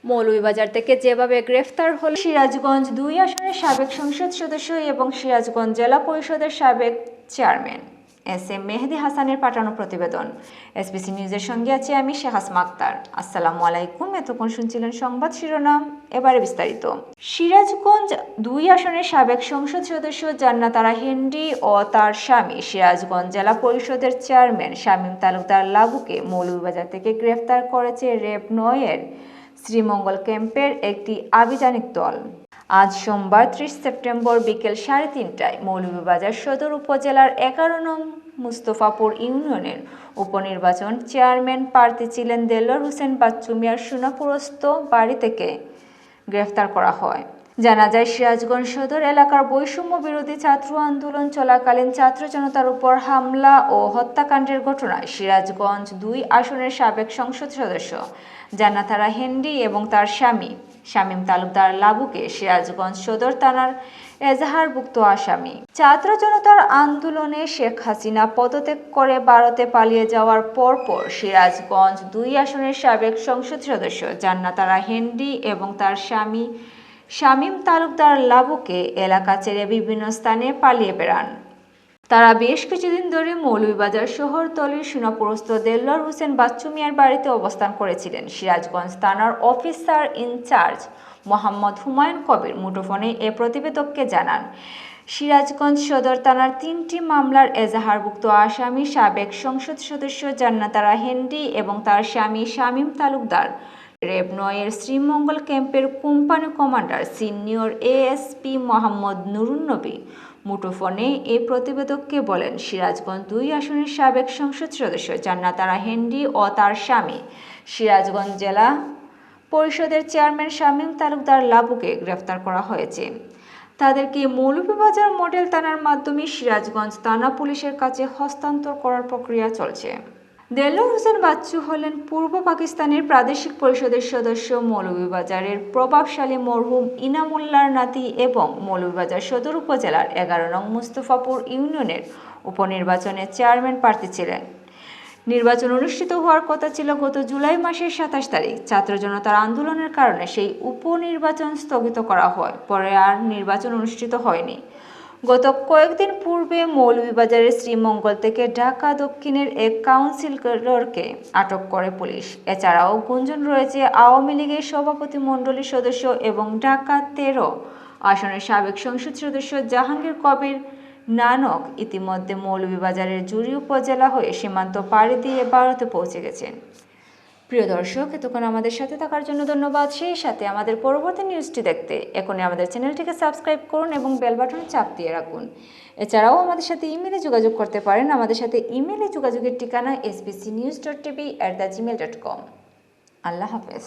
মৌলভীবাজার থেকে যেভাবে গ্রেফতার হল সিরাজগঞ্জ ২ আসনের সাবেক সংসদ সদস্য এবং সিরাজগঞ্জ জেলা পরিষদের সাবেক চেয়ারম্যান এস.এম. মেহেদী হাসানের পাঠানো প্রতিবেদন। এসবিসি নিউজের সঙ্গে আছি আমি শেহাসমা আক্তার। আসসালামু আলাইকুম। এতক্ষণ শুনছিলেন সংবাদ শিরোনাম, এবারে বিস্তারিত। সিরাজগঞ্জ ২ আসনের সাবেক সংসদ সদস্য জান্নাত আরা হেনরি ও তার স্বামী সিরাজগঞ্জ জেলা পরিষদের চেয়ারম্যান শামীম তালুকদার লাবুকে মৌলভীবাজার থেকে গ্রেফতার করেছে র্যাব ৯ এর শ্রীমঙ্গল ক্যাম্পের একটি আভিযানিক দল। আজ সোমবার ৩০ সেপ্টেম্বর বিকেল ৩:৩০টায় মৌলভীবাজার সদর উপজেলার ১১ নং মুস্তফাপুর ইউনিয়নের উপনির্বাচন চেয়ারম্যান প্রার্থী ছিলেন দেলোয়ার হোসেন বাচ্চু মিয়ার সোনাপুরস্থ বাড়ি থেকে গ্রেফতার করা হয়। জানা যায়, সিরাজগঞ্জ সদর এলাকার বৈষম্য বিরোধী ছাত্র আন্দোলন চলাকালীন ছাত্র জনতার উপর হামলা ও হত্যাকাণ্ডের ঘটনায় সিরাজগঞ্জ ২ আসনের সাবেক সংসদ সদস্য জান্নাত আরা হেনরি এবং তার স্বামী শামীম তালুকদার লাবুকে সিরাজগঞ্জ সদর থানার এজাহারভুক্ত আসামি। ছাত্র জনতার আন্দোলনে শেখ হাসিনা পদত্যাগ করে ভারতে পালিয়ে যাওয়ার পরপর সিরাজগঞ্জ ২ আসনের সাবেক সংসদ সদস্য জান্নাত আরা হেনরি এবং তার স্বামী শামীম তালুকদার লাবুকে এলাকা ছেড়ে বিভিন্ন স্থানে পালিয়ে বেড়ান। তারা বেশ কিছুদিন ধরে মৌলভীবাজার শহরতলির সোনাপুরস্থ দেলোয়ার হোসেন বাচ্চু মিয়ার বাড়িতে অবস্থান করেছিলেন। সিরাজগঞ্জ থানার অফিসার ইনচার্জ মোহাম্মদ হুমায়ুন কবির মুঠোফোনে এ প্রতিবেদককে জানান, সিরাজগঞ্জ সদর থানার ৩টি মামলার এজাহারভুক্ত আসামি সাবেক সংসদ সদস্য জান্নাত আরা হেনরি এবং তার স্বামী শামীম তালুকদার র্যাব ৯ এর শ্রীমঙ্গল ক্যাম্পের company commander senior ASP Mohammad Nurunnabi মুঠোফোনে এই প্রতিবেদককে বলেন, সিরাজগঞ্জ ২ আসনের সাবেক সংসদ সদস্য জান্নাত আরা হেনরি ও তার স্বামী সিরাজগঞ্জ জেলা পরিষদের চেয়ারম্যান শামীম তালুকদার লাবুকে গ্রেফতার করা হয়েছে। তাদেরকে মৌলভীবাজার মডেল থানার মাধ্যমে সিরাজগঞ্জ থানা পুলিশের কাছে হস্তান্তর করার প্রক্রিয়া চলছে। দেলোয়ার হোসেন বাচ্চু হলেন পূর্ব পাকিস্তানের প্রাদেশিক পরিষদের সদস্য, মৌলভীবাজারের প্রভাবশালী মরহুম ইনামুল্লাহর নাতি এবং মৌলভীবাজার সদর উপজেলার ১১ নং মুস্তফাপুর ইউনিয়নের উপনির্বাচনে চেয়ারম্যান প্রার্থী ছিলেন। নির্বাচন অনুষ্ঠিত হওয়ার কথা ছিল গত জুলাই মাসের ২৭ তারিখ। ছাত্র জনতার আন্দোলনের কারণে সেই উপনির্বাচন স্থগিত করা হয়, পরে আর নির্বাচন অনুষ্ঠিত হয়নি। গত কয়েকদিন পূর্বে মৌলভীবাজারের শ্রীমঙ্গল থেকে ঢাকা দক্ষিণের এক কাউন্সিলরকে আটক করে পুলিশ। এছাড়াও গুঞ্জন রয়েছে আওয়ামী লীগের সভাপতি মণ্ডলীর সদস্য এবং ঢাকা ১৩ আসনের সাবেক সংসদ সদস্য জাহাঙ্গীর কবির নানক ইতিমধ্যে মৌলভীবাজারের জুড়ি উপজেলা হয়ে সীমান্ত পাড়ি দিয়ে ভারতে পৌঁছে গেছেন। প্রিয় দর্শক, এতক্ষণ আমাদের সাথে থাকার জন্য ধন্যবাদ। সেই সাথে আমাদের পরবর্তী নিউজটি দেখতে এখনই আমাদের চ্যানেলটিকে সাবস্ক্রাইব করুন এবং বেল বাটনে চাপ দিয়ে রাখুন। এছাড়াও আমাদের সাথে ইমেলে যোগাযোগ করতে পারেন। আমাদের সাথে ইমেলে যোগাযোগের ঠিকানা sbcnews.tv@gmail.com। আল্লাহ হাফেজ।